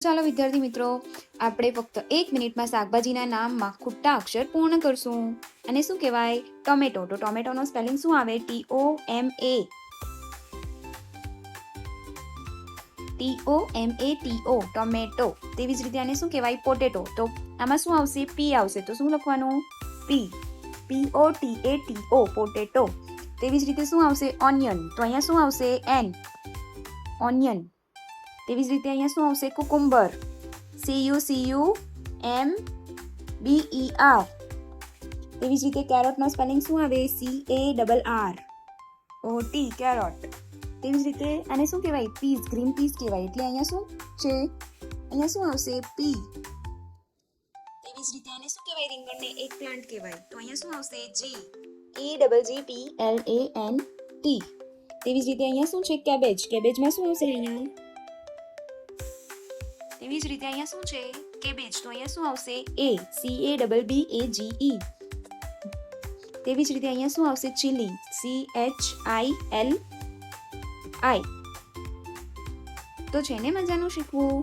ચાલો વિદ્યાર્થી મિત્રો, આપણે ફક્ત 1 મિનિટમાં શાકભાજીના નામમાં ખોટા અક્ષર પૂર્ણ કરશું. અને શું કહેવાય? ટોમેટો. તો ટોમેટોનો સ્પેલિંગ શું આવે? TOMATO, tomato. તેવી જ રીતે આને શું કહેવાય? પોટેટો. તો આમાં શું આવશે? પી આવશે. તો શું લખવાનું? પી. POTATO, potato. તેવી જ રીતે શું આવશે? ઓનિયન. તો અહીંયા શું આવશે? N, onion. તેવી જ રીતે અહીંયા શું આવશે? કુકુમ્બર. CUCUMBER. તેવી જ રીતે કેરોટનો સ્પેલિંગ શું આવે? CARROT, કેરોટ. તેવી જ રીતે આને શું કહેવાય? પીઝ, ગ્રીન પીઝ કહેવાય. એટલે અહીંયા શું છે? અહીંયા શું આવશે? પી. તેવી જ રીતે આને શું કહેવાય? રીંગણને એક પ્લાન્ટ કહેવાય. તો અહીંયા શું આવશે? GEGGPLANT. તેવી જ રીતે અહીંયા શું છે? કેબેજ. કેબેજમાં શું આવશે? અહીંયા તેવી જ રીતે અહીંયા શું છે? કેબેજ. તો અહીંયા શું આવશે? CABBAGE. તેવી જ રીતે અહીંયા શું આવશે? ચીલી. CHILI. તો છે ને મજાનું શીખવું.